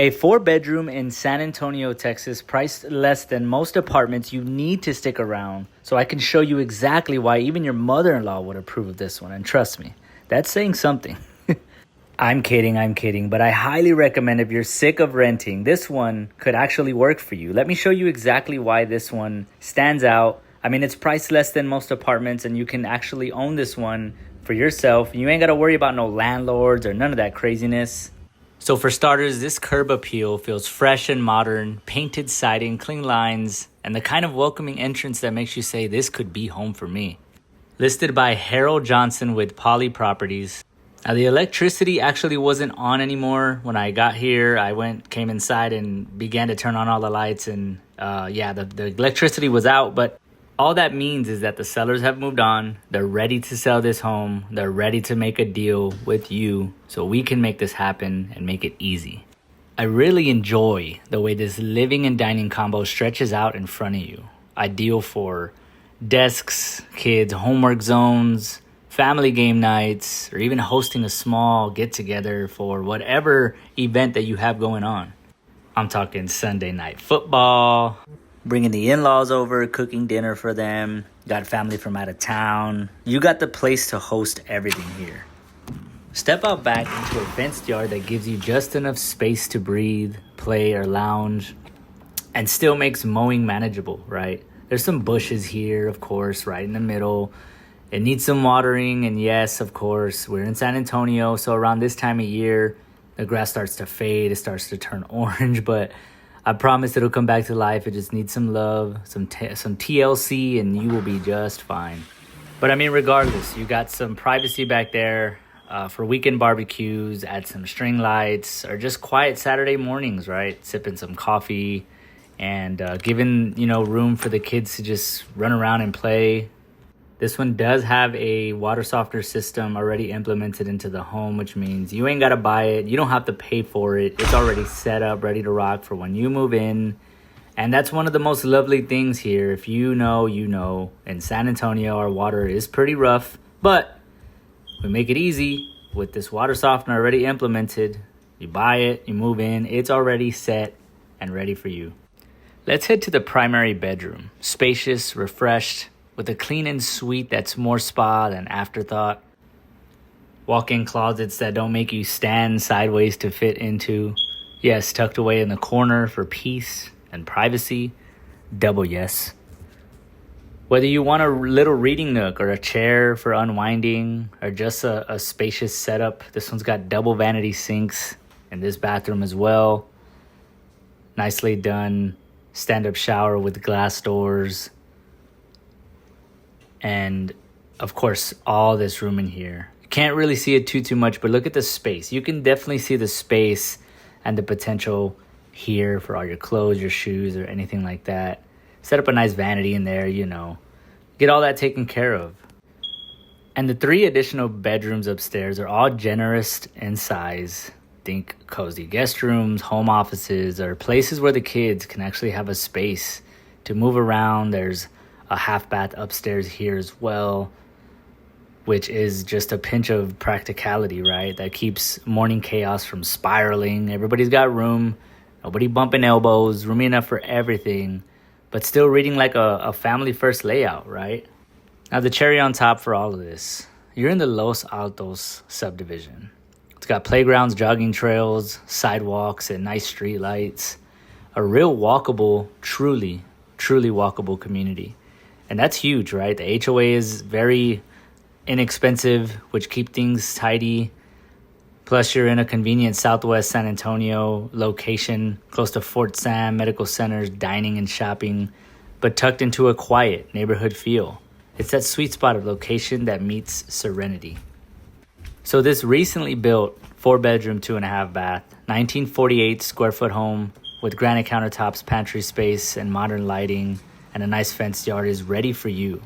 A 4-bedroom in San Antonio, Texas, priced less than most apartments. You need to stick around so I can show you exactly why even your mother-in-law would approve of this one. And trust me, that's saying something. I'm kidding, but I highly recommend if you're sick of renting, this one could actually work for you. Let me show you exactly why this one stands out. I mean, it's priced less than most apartments, and you can actually own this one for yourself. You ain't got to worry about no landlords or none of that craziness. So for starters, this curb appeal feels fresh and modern, painted siding, clean lines, and the kind of welcoming entrance that makes you say this could be home for me. Listed by Harold Johnson with Poly Properties. Now the electricity actually wasn't on anymore when I got here. Came inside and began to turn on all the lights, and the electricity was out, but all that means is that the sellers have moved on. They're ready to sell this home. They're ready to make a deal with you so we can make this happen and make it easy. I really enjoy the way this living and dining combo stretches out in front of you. Ideal for desks, kids, homework zones, family game nights, or even hosting a small get-together for whatever event that you have going on. I'm talking Sunday night football, bringing the in-laws over, cooking dinner for them, got family from out of town. You got the place to host everything here. Step out back into a fenced yard that gives you just enough space to breathe, play, or lounge, and still makes mowing manageable, right? There's some bushes here, of course, right in the middle. It needs some watering, and yes, of course, we're in San Antonio, so around this time of year, the grass starts to fade, it starts to turn orange, but I promise it'll come back to life. It just needs some love, some TLC, and you will be just fine. But I mean, regardless, you got some privacy back there for weekend barbecues, add some string lights, or just quiet Saturday mornings, right? Sipping some coffee and giving, room for the kids to just run around and play. This one does have a water softener system already implemented into the home, which means you ain't got to buy it. You don't have to pay for it. It's already set up, ready to rock for when you move in. And that's one of the most lovely things here. If you know, in San Antonio, our water is pretty rough, but we make it easy with this water softener already implemented. You buy it, you move in, it's already set and ready for you. Let's head to the primary bedroom. Spacious, refreshed, with a clean and suite that's more spa than afterthought. Walk-in closets that don't make you stand sideways to fit into. Yes, tucked away in the corner for peace and privacy. Double yes. Whether you want a little reading nook or a chair for unwinding or just a spacious setup, this one's got double vanity sinks in this bathroom as well. Nicely done stand-up shower with glass doors. And of course, all this room in here. You can't really see it too much, but look at the space. You can definitely see the space and the potential here for all your clothes, your shoes, or anything like that. Set up a nice vanity in there, Get all that taken care of. And the 3 additional bedrooms upstairs are all generous in size. Think cozy guest rooms, home offices, or places where the kids can actually have a space to move around. There's a half bath upstairs here as well, which is just a pinch of practicality, right? That keeps morning chaos from spiraling. Everybody's got room, nobody bumping elbows, room enough for everything, but still reading like a family first layout, right? Now the cherry on top for all of this, you're in the Los Altos subdivision. It's got playgrounds, jogging trails, sidewalks, and nice street lights. A real walkable, truly walkable community. And that's huge, right? The HOA is very inexpensive, which keep things tidy. Plus, you're in a convenient Southwest San Antonio location, close to Fort Sam, medical centers, dining and shopping, but tucked into a quiet neighborhood feel. It's that sweet spot of location that meets serenity. So this recently built 4-bedroom, 2.5 bath, 1948 square foot home with granite countertops, pantry space, and modern lighting, and a nice fenced yard is ready for you.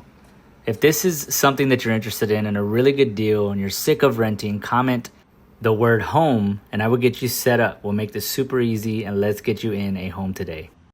If this is something that you're interested in and a really good deal and you're sick of renting, comment the word home and I will get you set up. We'll make this super easy and let's get you in a home today.